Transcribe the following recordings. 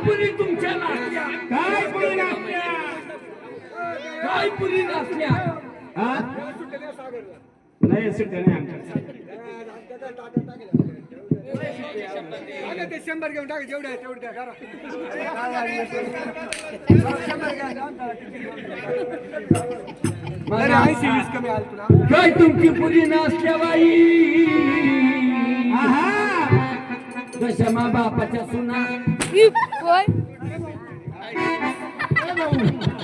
पुरी तुमच्या नाचल्या? काय पुरी नाचल्या? काय पुरी नाचल्या? हा नाही सुट्ट्या नाही आमच्या. ते 100 घेऊन टाक जेवढे तेवढे द्या करा. मला 80-20 कमी आलं तुला. काय तुमची पुरी नाचल्या बाई? दशमा बापाच्या सुना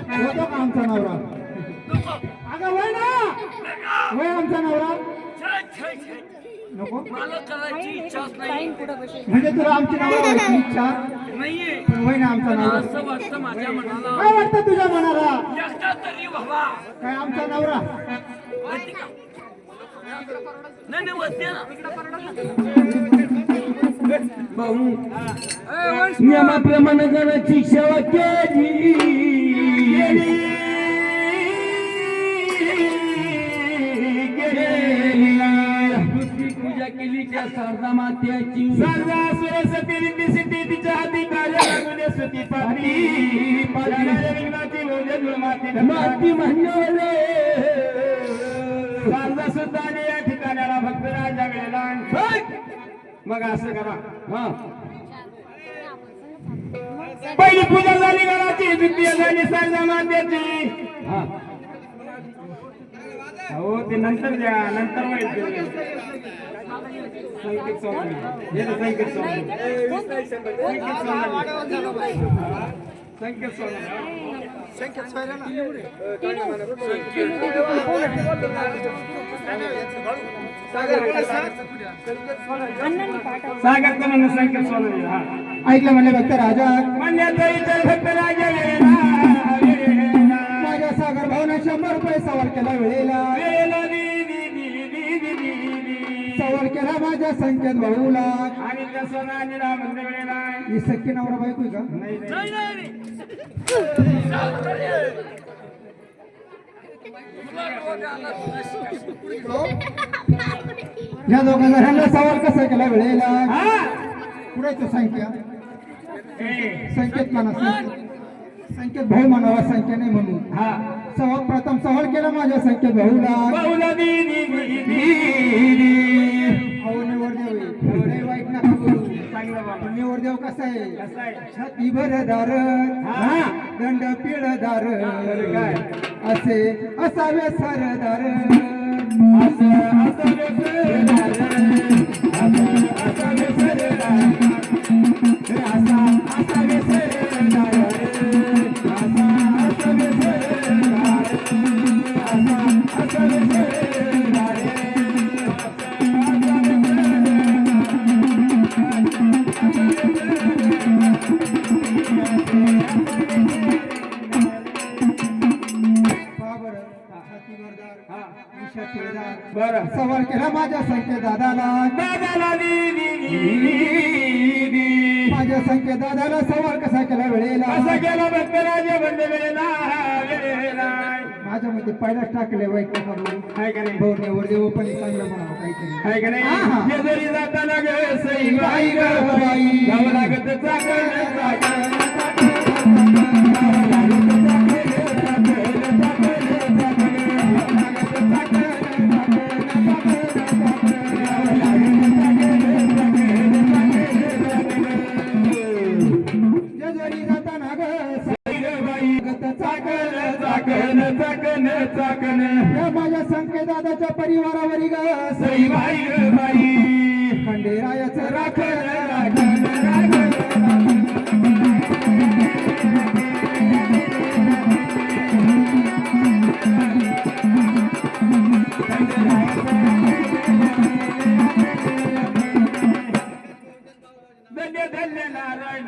होतो का आमचा नवरा? अगं वय ना, वय आमचा नवरा नको. मला करायची इच्छाच नाही. म्हणजे तुला आमची नवरा व्हायची इच्छा नाहीये. पण वय ना आमचा मला नवरा. असं वाटतं माझ्या मनाला काय वाटतं तुझ्या मनाला? एकदा तरी व्हावा. काय आमचा नवरा? माहिती का? नाही नाही वरती ना भाऊ. नियमाप्रमाणे गणाची सेवा केली. पृथ्वी पूजा केली त्या शारदा मात्याची. शारदा सरस्वती रिद्धी सिद्धी तिच्या हाती कार्य लागून सुती पाती विघ्नाची ओझे धुळमाती माती म्हणणारे शारदा सुद्धा या ठिकाणाला भक्त राजा मिळाला. मग असं करा. हा पहिली पूजा झाली घराची, द्वितीय झाली शारदा मात्याची. हा हो ते नंतर द्या, नंतर माहिती. संकेत स्वामी हे ना, संकेत स्वामी संकेत स्वामी सागर करून संकेत स्वामी. हा ऐकलं म्हणले भक्त राजा म्हणण्याचा विचार भक्त राजा माझ्या सागर भावना 100 रुपये सवाल केला वेळेला सवाल केला माझ्या संकेत भाऊला. आणि त्या सोनालीला म्हणते वेळेला ही सख्खी नवरा बायको आहे का? नाही या दोघा घरांना सवाल कसा केला वेळेला? पुढे तो संख्या संकेत म्हणा, संकेत भाऊ म्हणावा, संख्या नाही म्हणू. हा सवाल प्रथम सवाल केला माझ्या संकेत भाऊला. वाईट नका बोलू. निवरदेव कसा आहे? छाती भरदार, दंड पिळदार, असे असावे सरदार, असावे सरदार, असावे सरदार, असावे सरदार, असावे बरं सवाल केला माझ्या संख्या दादाला. माझ्या संख्या दादाला सवाल कसा केला वेळेला? कसा केला भक्त राजा बंद वेळेला. माझ्या मध्ये पहिलाच टाकले वाईट नका बोलू. काय करे भाऊ निवडदेव पण चांगलं म्हणावं काहीतरी. काय करे जरी जाताना ग सई बाई ग बाई गाव लागत चाकण माझ्या संकेत दादाच्या परिवारावरी ग सई बाई ग बाई खंडेरायाचं राखण धन्य धन्य नारायण.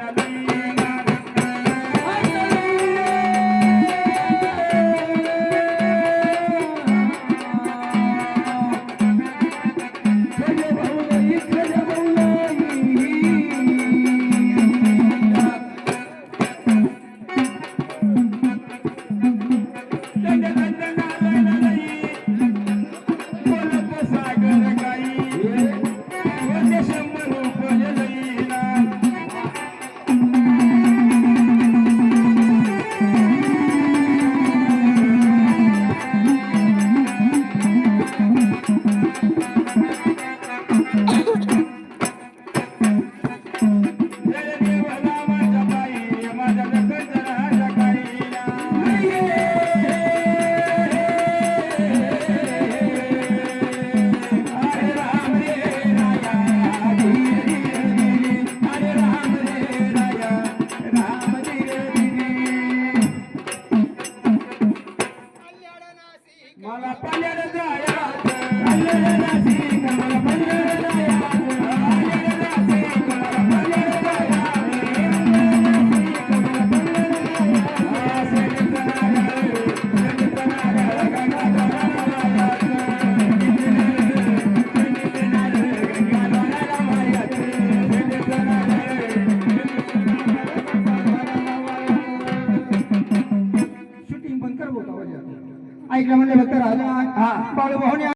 ऐकलं म्हणले फक्त राजा बाळूभाऊने